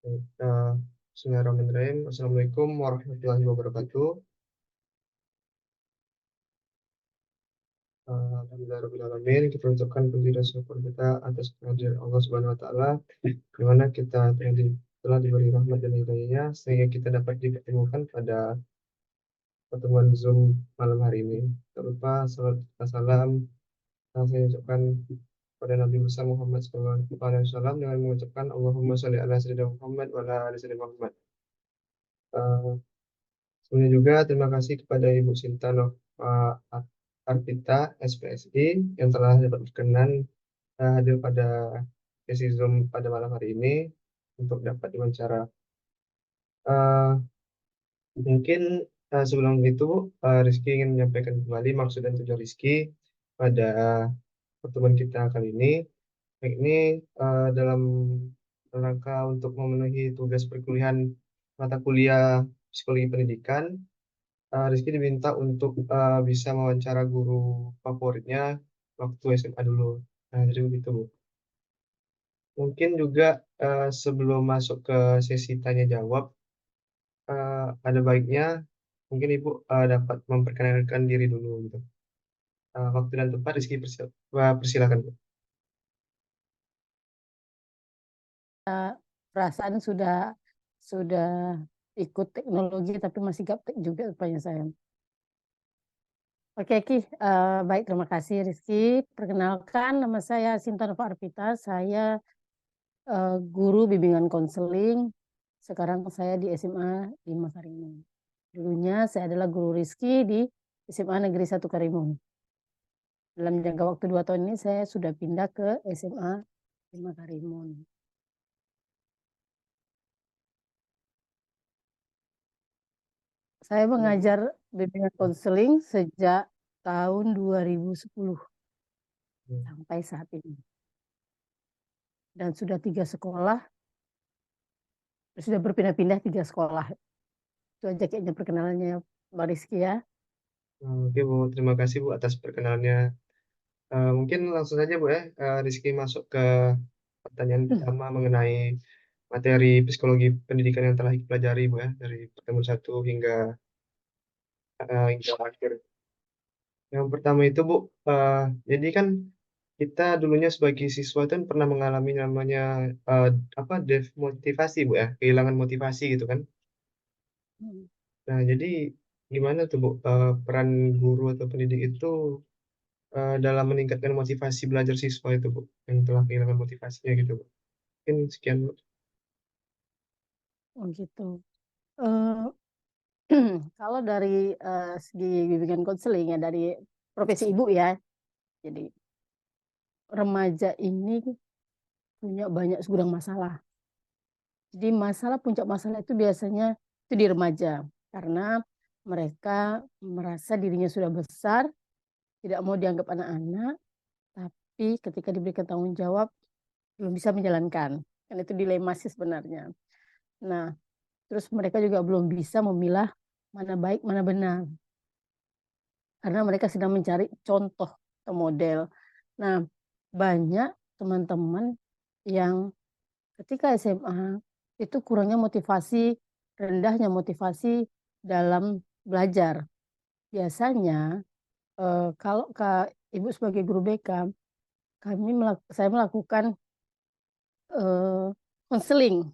Bismillahirrahmanirrahim. Assalamualaikum warahmatullahi wabarakatuh. Alhamdulillahirrahmanirrahim. Kita ucapkan puji dan syukur kita atas kehadiran Allah Subhanahu Wa Taala, di mana kita telah diberi rahmat dan hidayahnya sehingga kita dapat dipertemukan pada pertemuan Zoom malam hari ini. Tak lupa salam yang saya ucapkan pada Nabi besar Muhammad SAW dengan mengucapkan Allahumma sholli ala sayyidina Muhammad wa ala ali sayyidina Muhammad. Eh, Sebelumnya juga terima kasih kepada Ibu Sinta Arpita SPSI yang telah dapat berkenan hadir pada sesi Zoom pada malam hari ini untuk dapat diwawancara. Eh, Mungkin sebelum itu Rizky ingin menyampaikan kembali maksud dan tujuan Rizky pada pertemuan kita kali ini. Baik, ini dalam rangka untuk memenuhi tugas perkuliahan mata kuliah psikologi pendidikan. Rizky diminta untuk bisa mewawancara guru favoritnya waktu SMA dulu. Nah, jadi begitu, Bu. Mungkin juga sebelum masuk ke sesi tanya jawab, ada baiknya mungkin Ibu dapat memperkenalkan diri dulu gitu. Waktu dan tempat Rizky persilakan, Bu. Perasaan sudah ikut teknologi tapi masih gaptek juga rupanya saya. Oke, Ki. Baik, terima kasih Rizky. Perkenalkan, nama saya Sinta Nova Arpita. Saya guru bimbingan konseling. Sekarang saya di SMA di Makarimung. Dulunya saya adalah guru Rizky di SMA Negeri 1 Karimun. Dalam jangka waktu 2 tahun ini saya sudah pindah ke SMA di Makarimung. Saya mengajar bimbingan konseling sejak tahun 2010 sampai saat ini. Dan sudah 3 sekolah, sudah berpindah-pindah 3 sekolah. Itu aja kayaknya perkenalannya Mbak Rizky ya. Oke, Bu. Terima kasih, Bu, atas perkenalannya. Mungkin langsung saja, Bu, ya. Rizky masuk ke pertanyaan pertama mengenai materi psikologi pendidikan yang telah dipelajari, Bu, ya, dari pertemuan 1 hingga akhir. Yang pertama itu, Bu, jadi kan kita dulunya sebagai siswa itu kan pernah mengalami namanya eh, demotivasi, Bu, ya, kehilangan motivasi gitu kan. Nah, jadi gimana tuh, Bu, peran guru atau pendidik itu dalam meningkatkan motivasi belajar siswa itu, Bu, yang telah kehilangan motivasinya gitu, Bu. Mungkin sekian, Bu. Oh gitu. Eh, Kalau dari segi bimbingan konseling ya dari profesi ibu ya, jadi remaja ini punya banyak segudang masalah. Jadi puncak masalah itu biasanya itu di remaja karena mereka merasa dirinya sudah besar, tidak mau dianggap anak-anak, tapi ketika diberikan tanggung jawab belum bisa menjalankan. Kan itu dilema sih sebenarnya. Nah, terus mereka juga belum bisa memilah mana baik, mana benar. Karena mereka sedang mencari contoh atau model. Nah, banyak teman-teman yang ketika SMA itu kurangnya motivasi, rendahnya motivasi dalam belajar. Biasanya kalau Ibu sebagai guru BK, saya melakukan konseling.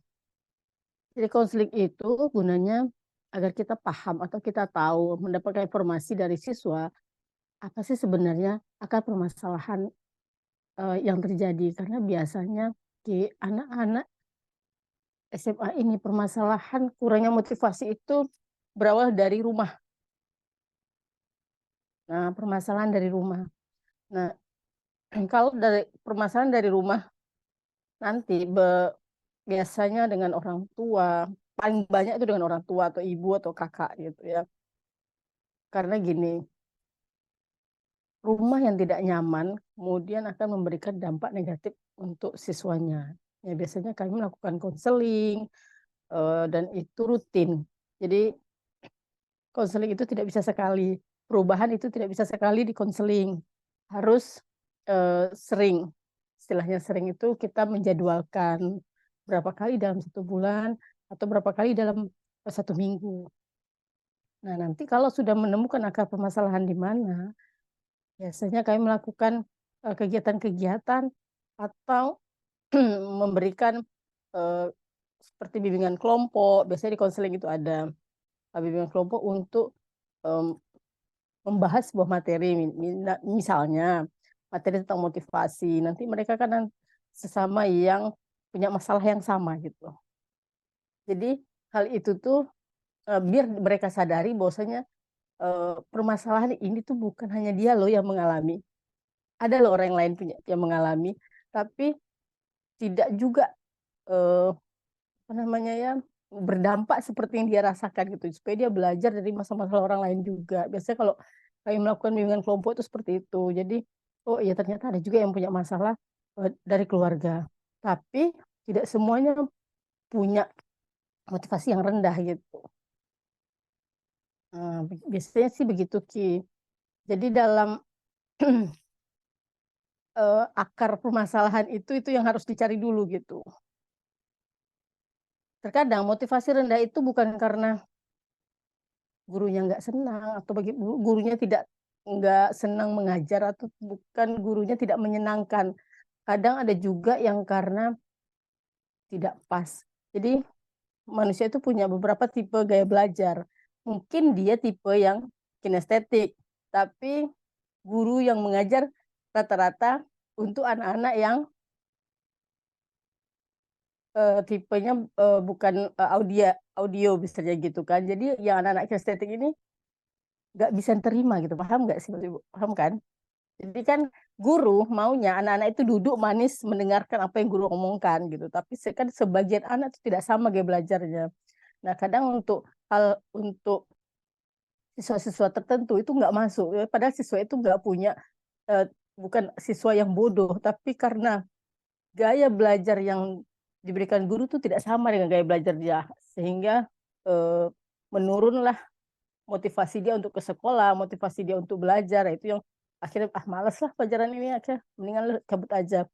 Jadi konseling itu gunanya agar kita paham atau kita tahu mendapatkan informasi dari siswa apa sih sebenarnya akar permasalahan yang terjadi karena biasanya di anak-anak SMA ini permasalahan kurangnya motivasi itu berawal dari rumah. Nah, permasalahan dari rumah. Nah, kalau dari permasalahan dari rumah nanti biasanya dengan orang tua, paling banyak itu dengan orang tua atau ibu atau kakak gitu ya. Karena gini, rumah yang tidak nyaman kemudian akan memberikan dampak negatif untuk siswanya. Ya, biasanya kami melakukan konseling dan itu rutin. Jadi konseling itu tidak bisa sekali, perubahan itu tidak bisa sekali di konseling. Harus sering. Istilahnya sering itu kita menjadwalkan berapa kali dalam 1 bulan atau berapa kali dalam 1 minggu. Nah, nanti kalau sudah menemukan akar permasalahan di mana, biasanya kami melakukan kegiatan-kegiatan atau memberikan eh, seperti bimbingan kelompok. Biasanya di konseling itu ada bimbingan kelompok untuk em, membahas sebuah materi. Misalnya materi tentang motivasi. Nanti mereka kan sesama yang punya masalah yang sama gitu. Jadi hal itu tuh biar mereka sadari bahwasanya permasalahan ini tuh bukan hanya dia loh yang mengalami. Ada loh orang yang lain punya yang mengalami, tapi tidak juga eh, apa namanya ya berdampak seperti yang dia rasakan gitu. Supaya dia belajar dari masalah-masalah orang lain juga. Biasanya kalau kami melakukan bimbingan kelompok itu seperti itu. Jadi oh iya ternyata ada juga yang punya masalah dari keluarga. Tapi tidak semuanya punya motivasi yang rendah gitu. Nah, biasanya sih begitu Ki. Jadi dalam akar permasalahan itu yang harus dicari dulu gitu. Terkadang motivasi rendah itu bukan karena gurunya nggak senang atau bagi gurunya tidak nggak senang mengajar atau bukan gurunya tidak menyenangkan. Kadang ada juga yang karena tidak pas. Jadi manusia itu punya beberapa tipe gaya belajar. Mungkin dia tipe yang kinestetik, tapi guru yang mengajar rata-rata untuk anak-anak yang tipenya bukan audio audio misalnya gitu kan. Jadi yang anak-anak kinestetik ini nggak bisa terima gitu. Paham nggak sih Ibu? Paham kan? Jadi kan guru maunya anak-anak itu duduk manis mendengarkan apa yang guru omongkan gitu. Tapi kan sebagian anak itu tidak sama gaya belajarnya. Nah kadang untuk siswa-siswa tertentu itu nggak masuk. Padahal siswa itu nggak punya eh, bukan siswa yang bodoh, tapi karena gaya belajar yang diberikan guru itu tidak sama dengan gaya belajar dia, sehingga eh, menurunlah motivasi dia untuk ke sekolah, motivasi dia untuk belajar. Itu yang akhirnya malas lah pelajaran ini, akhirnya mendingan cabut aja.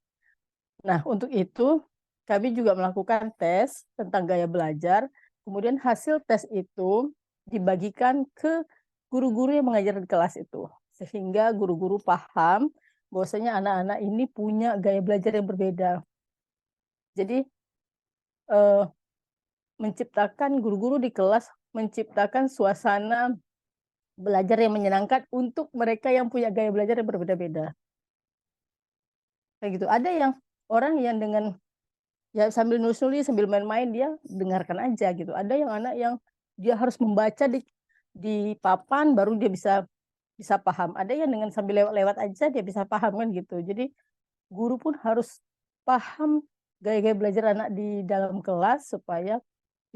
Nah untuk itu kami juga melakukan tes tentang gaya belajar. Kemudian hasil tes itu dibagikan ke guru-guru yang mengajar di kelas itu, sehingga guru-guru paham bahwasanya anak-anak ini punya gaya belajar yang berbeda. Jadi eh, menciptakan guru-guru di kelas menciptakan suasana belajar yang menyenangkan untuk mereka yang punya gaya belajar yang berbeda-beda. Kayak gitu. Ada yang orang yang dengan ya sambil nulis-nulis sambil main-main dia dengarkan aja gitu. Ada yang anak yang dia harus membaca di papan baru dia bisa bisa paham. Ada yang dengan sambil lewat-lewat aja dia bisa paham kan gitu. Jadi guru pun harus paham gaya-gaya belajar anak di dalam kelas supaya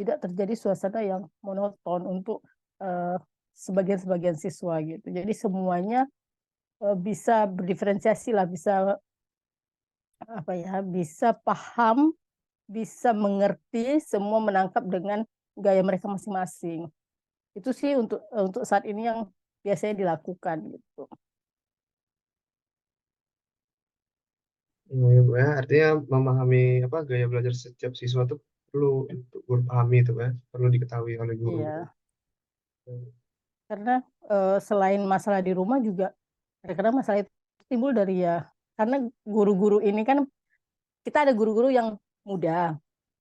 tidak terjadi suasana yang monoton untuk eh, sebagian-sebagian siswa gitu. Jadi semuanya bisa berdiferensiasi lah, bisa apa ya, bisa paham, bisa mengerti, semua menangkap dengan gaya mereka masing-masing. Itu sih untuk saat ini yang biasanya dilakukan gitu. Oh, ya, Bu, ya. Artinya memahami apa gaya belajar setiap siswa itu perlu untuk guru pahami itu ya, perlu diketahui oleh guru gitu. Iya, karena selain masalah di rumah juga kadang-kadang masalah itu timbul dari ya karena guru-guru ini kan kita ada guru-guru yang muda,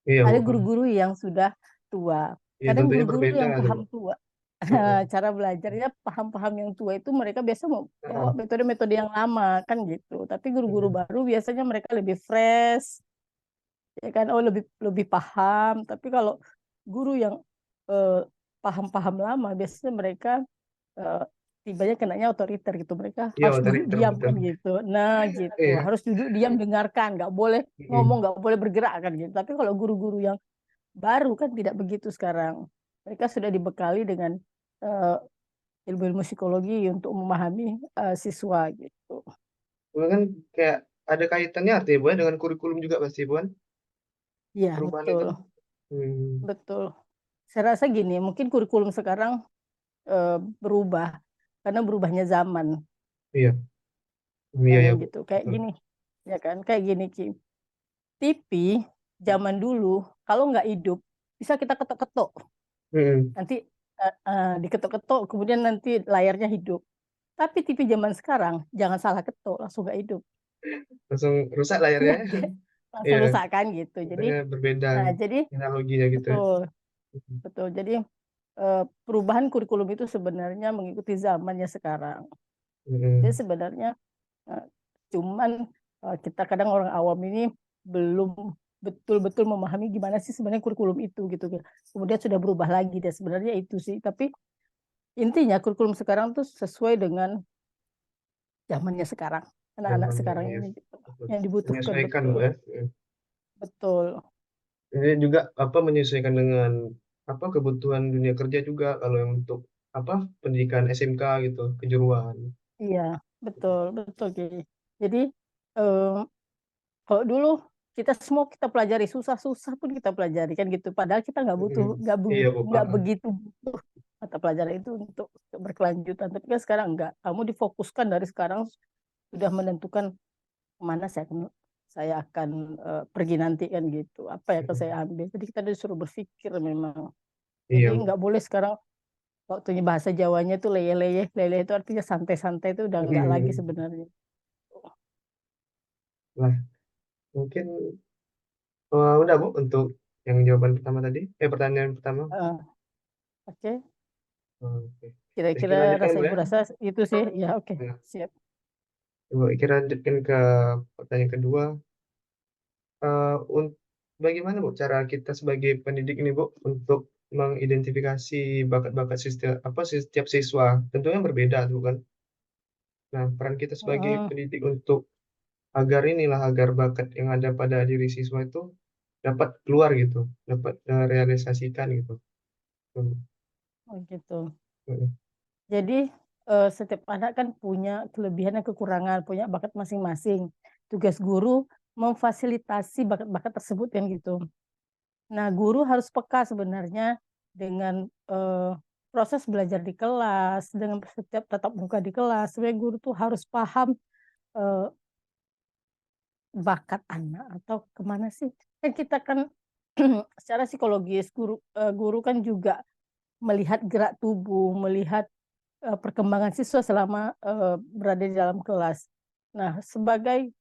Iya, ada Bu. guru-guru yang sudah tua. Iya, Kadang tentunya guru-guru berbeda yang tuh, paham Bu. tua, Heeh. cara belajarnya paham-paham yang tua itu mereka biasa mau bawa Heeh. metode-metode yang lama kan gitu. Tapi guru-guru Heeh. baru biasanya mereka lebih fresh, ya kan? Oh lebih lebih paham. Tapi kalau guru yang eh, paham-paham lama, biasanya mereka eh, tibanya kenanya otoriter gitu. Mereka Iya, harus duduk otoriter diam betul. kan gitu. Nah gitu, Iya. harus duduk diam dengarkan, nggak boleh ngomong, Heeh. nggak boleh bergerak kan gitu. Tapi kalau guru-guru yang baru kan tidak begitu sekarang. Mereka sudah dibekali dengan eh, ilmu-ilmu psikologi untuk memahami siswa gitu. Kemudian kan kayak ada kaitannya artinya Bu ya, dengan kurikulum juga pasti Bu kan, Iya perubahan betul, itu. Hmm. betul. Saya rasa gini, mungkin kurikulum sekarang eh, berubah karena berubahnya zaman, Iya. Iya kayak ya Bu. gitu. Kayak Betul. gini, ya kan? Kayak gini Ki. TV zaman dulu kalau nggak hidup bisa kita ketok-ketok, Mm-mm. nanti diketok-ketok, kemudian nanti layarnya hidup. Tapi TV zaman sekarang jangan salah ketok, langsung nggak hidup. Langsung rusak layarnya. Langsung Iya, rusak kan gitu. Jadi, makanya berbeda jadi analoginya gitu ya. betul, betul. Jadi perubahan kurikulum itu sebenarnya mengikuti zamannya sekarang. Jadi Mm-mm. sebenarnya eh, cuman kita kadang orang awam ini belum betul-betul memahami gimana sih sebenarnya kurikulum itu gitu. Kemudian sudah berubah lagi dan sebenarnya itu sih. Tapi intinya kurikulum sekarang tuh sesuai dengan zamannya sekarang, anak-anak Zamannya sekarang ya. ini gitu. Yang dibutuhkan Menyesuaikan Bu betul, ya. betul. Ini juga apa menyesuaikan dengan apa kebutuhan dunia kerja juga kalau yang untuk apa pendidikan SMK gitu, kejuruan. Iya, betul, betul Ki. Jadi eh, kalau dulu kita pelajari susah-susah pun kita pelajari kan gitu. Padahal kita nggak butuh, Mm-mm. Iya Bu, nggak begitu butuh mata pelajaran itu untuk berkelanjutan. Tapi kan sekarang enggak. Kamu difokuskan dari sekarang sudah menentukan kemana saya akan pergi nanti kan gitu. Apa yang akan saya ambil. Jadi kita disuruh berpikir memang. Jadi Iya Bu. nggak boleh sekarang waktunya bahasa Jawanya itu leyeh-leyeh. Leyeh itu artinya santai-santai itu udah nggak lagi Mm-mm. sebenarnya. Nah, mungkin udah Bu untuk yang jawaban pertama tadi. Pertanyaan pertama. Eh, Oke, Oke. Terus kira-kira kita lanjutkan rasa Bu ya. ibu rasa itu sih. Ya oke, Nah, siap. coba kita lanjutkan ke pertanyaan kedua. Un- Bagaimana Bu cara kita sebagai pendidik ini Bu untuk mengidentifikasi bakat-bakat setiap siswa? Tentunya berbeda tuh kan. Nah, peran kita sebagai Hmm, pendidik untuk agar bakat yang ada pada diri siswa itu dapat keluar gitu, dapat realisasikan gitu. Hmm. oh gitu. Hmm. Jadi setiap anak kan punya kelebihan dan kekurangan, punya bakat masing-masing. Tugas guru memfasilitasi bakat-bakat tersebut kan gitu. Nah, guru harus peka sebenarnya dengan proses belajar di kelas, dengan setiap tatap muka di kelas. Sebenarnya guru tuh harus paham eh, bakat anak atau kemana sih. Kan kita kan secara psikologis guru kan juga melihat gerak tubuh, melihat perkembangan siswa selama berada di dalam kelas. Nah, sebagai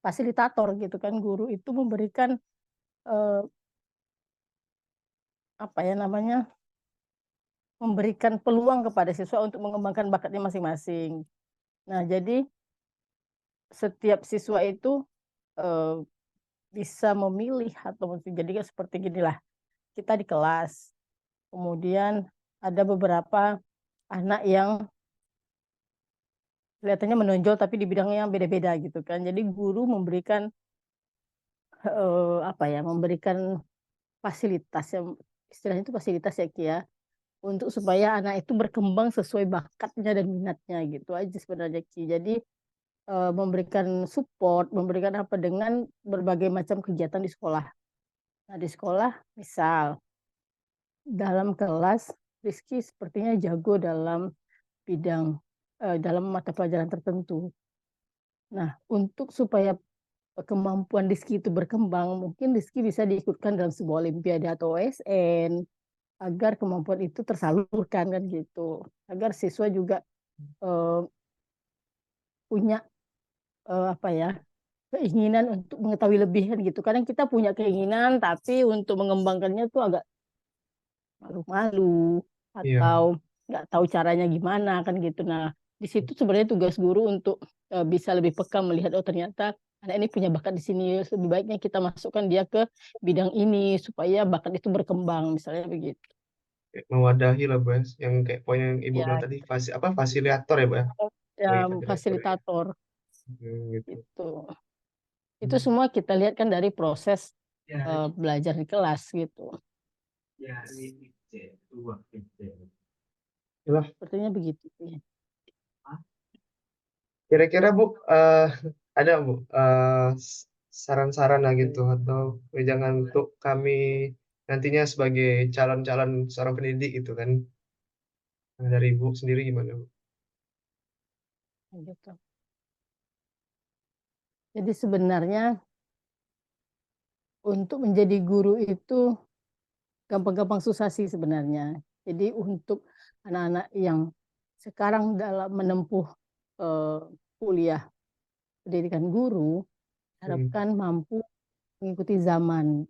fasilitator gitu kan, guru itu memberikan eh, apa ya namanya, memberikan peluang kepada siswa untuk mengembangkan bakatnya masing-masing. Nah, jadi setiap siswa itu eh, bisa memilih atau jadi seperti ginilah, kita di kelas, kemudian ada beberapa anak yang kelihatannya menonjol tapi di bidangnya yang beda-beda gitu kan. Jadi guru memberikan apa ya, memberikan fasilitas yang istilahnya itu fasilitas ya Ki ya, untuk supaya anak itu berkembang sesuai bakatnya dan minatnya gitu aja sebenarnya Ki. Jadi memberikan support, memberikan apa dengan berbagai macam kegiatan di sekolah. Nah, di sekolah misal dalam kelas Rizky sepertinya jago dalam bidang dalam mata pelajaran tertentu. Nah, untuk supaya kemampuan Rizky itu berkembang, mungkin Rizky bisa diikutkan dalam sebuah olimpiade atau OSN agar kemampuan itu tersalurkan kan gitu. Agar siswa juga eh, punya apa ya, keinginan untuk mengetahui lebih kan gitu. Kadang kita punya keinginan tapi untuk mengembangkannya tuh agak malu-malu atau Iya, nggak tahu caranya gimana kan gitu. Nah, di situ sebenarnya tugas guru untuk bisa lebih peka melihat oh ternyata anak ini punya bakat di sini, lebih baiknya kita masukkan dia ke bidang ini supaya bakat itu berkembang misalnya begitu. kayak mewadahi lah Bu ya. Yang kayak poin yang Ibu bilang Ya, tadi fasiliator ya Bu ya, ya sebagai fasilitor ya. fasilitator Gitu. itu. Itu Hmm. semua kita lihat kan dari proses belajar di kelas gitu. Itulah. Sepertinya begitu. Kira-kira Bu, ada Bu saran-saran lah gitu atau jangan untuk kami nantinya sebagai calon-calon seorang pendidik gitu kan. Nah, dari Ibu sendiri gimana Bu? Gitu. Jadi sebenarnya untuk menjadi guru itu gampang-gampang susah sih sebenarnya. Jadi untuk anak-anak yang sekarang dalam menempuh eh, kuliah pendidikan guru, Hmm. harapkan mampu mengikuti zaman.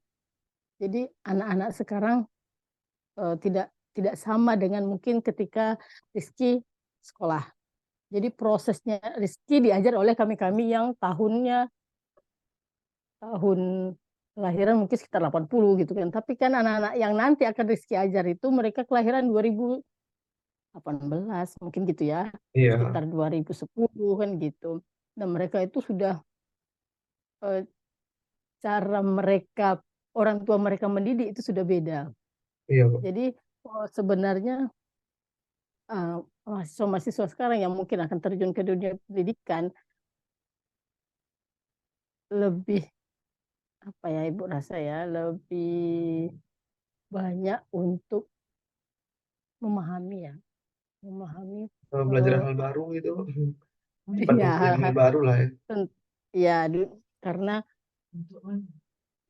Jadi anak-anak sekarang tidak tidak sama dengan mungkin ketika Rizky sekolah. Jadi prosesnya Rizky diajar oleh kami-kami yang tahun kelahiran mungkin sekitar 80 gitu kan. Tapi kan anak-anak yang nanti akan Rizky ajar itu mereka kelahiran 2018 mungkin gitu ya. Iya, Sekitar 2010 kan gitu. Dan mereka itu sudah eh, cara mereka orang tua mereka mendidik itu sudah beda. iya, Bu. Jadi sebenarnya mahasiswa-mahasiswa sekarang yang mungkin akan terjun ke dunia pendidikan lebih apa ya Ibu rasa ya lebih banyak untuk memahami ya memahami Belajar eh, hal baru gitu, cepat ya menguasai hal hal-hal baru lah ya. ya karena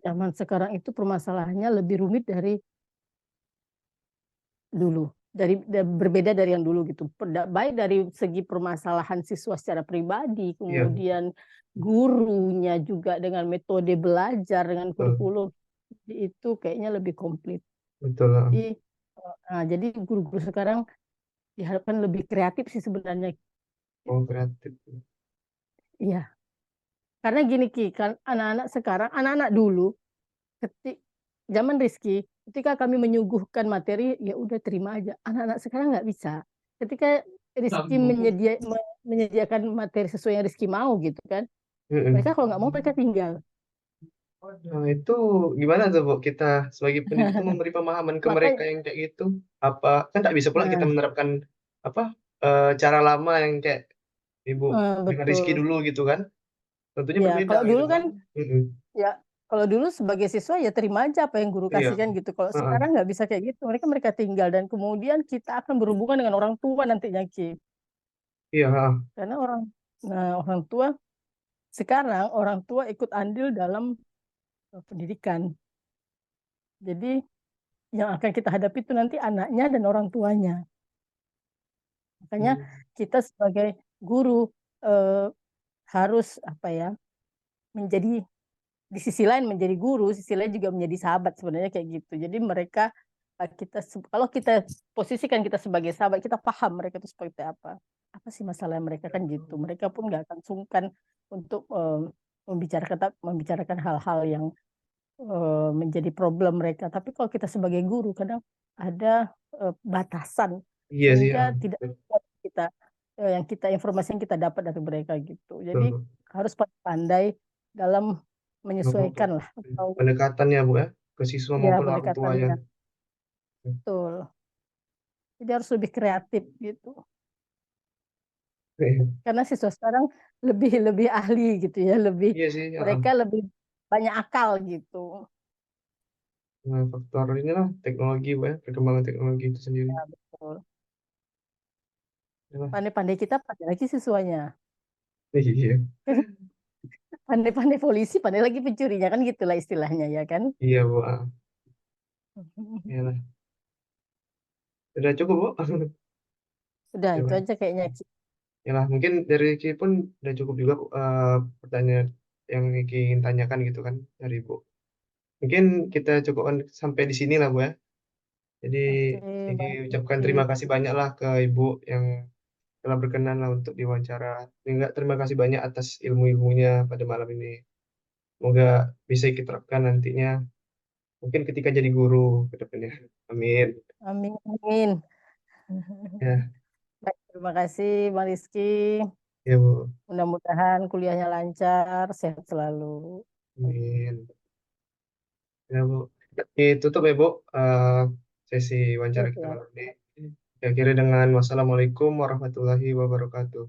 zaman sekarang itu permasalahannya lebih rumit dari dulu berbeda dari yang dulu gitu baik dari segi permasalahan siswa secara pribadi Iya, kemudian gurunya juga dengan metode belajar dengan betul, kurikulum itu kayaknya lebih komplit betul lah. jadi guru-guru sekarang diharapkan lebih kreatif sih sebenarnya Oh, gitu. kreatif. Iya, karena gini Ki, kan anak-anak sekarang, anak-anak dulu, ketik zaman Rizky, ketika kami menyuguhkan materi, ya udah terima aja. Anak-anak sekarang nggak bisa. Ketika Rizky menyediakan materi sesuai yang Rizky mau gitu kan, mereka Mm-mm. kalau nggak mau mereka tinggal. Nah, itu gimana tuh, Bu? Kita sebagai pendidik itu memberi pemahaman ke mereka Makanya, yang kayak gitu. Apa kan tak bisa pula kita nah, menerapkan apa cara lama yang kayak Ibu dengan Rizky betul. dulu gitu kan? Tentunya Ya, berbeda kalau gitu dulu kan? kan, Mm-mm. ya, kalau dulu sebagai siswa ya terima aja apa yang guru Iya. kasihkan gitu. Kalau Heeh. sekarang nggak bisa kayak gitu, mereka tinggal dan kemudian kita akan berhubungan dengan orang tua nantinya Ki. Iya. Heeh. Karena orang tua sekarang orang tua ikut andil dalam pendidikan. Jadi yang akan kita hadapi itu nanti anaknya dan orang tuanya. Makanya Hmm. kita sebagai guru eh, harus apa ya menjadi di sisi lain menjadi guru, sisi lain juga menjadi sahabat sebenarnya kayak gitu. Jadi mereka kalau kita posisikan kita sebagai sahabat, kita paham mereka itu seperti apa sih masalah mereka kan gitu. Mereka pun nggak akan sungkan untuk membicarakan hal-hal yang menjadi problem mereka. Tapi kalau kita sebagai guru kadang ada batasan Iya sih. sehingga Ah. tidak Betul. kuat kita yang kita informasi yang kita dapat dari mereka gitu. Jadi Betul. harus pandai dalam Betul. menyesuaikan lah atau Pendekatannya, Bu ya, ke siswa ya maupun orang tuanya. pendekatannya betul. Jadi harus lebih kreatif gitu. Karena siswa sekarang lebih lebih ahli gitu ya, Iya sih. Ah. mereka lebih banyak akal gitu. Nah, faktor inilah teknologi, Bu ya, perkembangan teknologi itu sendiri. Ya, betul. Ya. Pandai-pandai kita pandai lagi siswanya. Iya. Pandai-pandai polisi, pandai lagi pencurinya kan gitulah istilahnya ya kan. Iya, Bu. Ah. Iyalah. Udah cukup, Bu. Udah Ya, itu Pak. aja kayaknya. Yalah, mungkin dari Ki pun udah cukup juga Bu, pertanyaan yang Ki ingin tanyakan gitu kan dari Ibu. Mungkin kita cukupkan sampai di sini lah, Bu ya. Jadi Oke, Ki baik. ucapkan Oke. terima kasih banyak lah ke Ibu yang telah berkenan lah untuk diwawancara. Enggak, terima kasih banyak atas ilmu-ilmunya pada malam ini. Semoga bisa kita terapkan nantinya. Mungkin ketika jadi guru ke depannya. Amin. Amin. Amin. Ya, Baik, terima kasih Bang Rizky. ya Bu. Mudah-mudahan kuliahnya lancar, sehat selalu. Amin. Ya Bu. Tutup ya Bu, sesi wawancara kita Oke. malam ini. Ya, akhirnya dengan wassalamualaikum warahmatullahi wabarakatuh.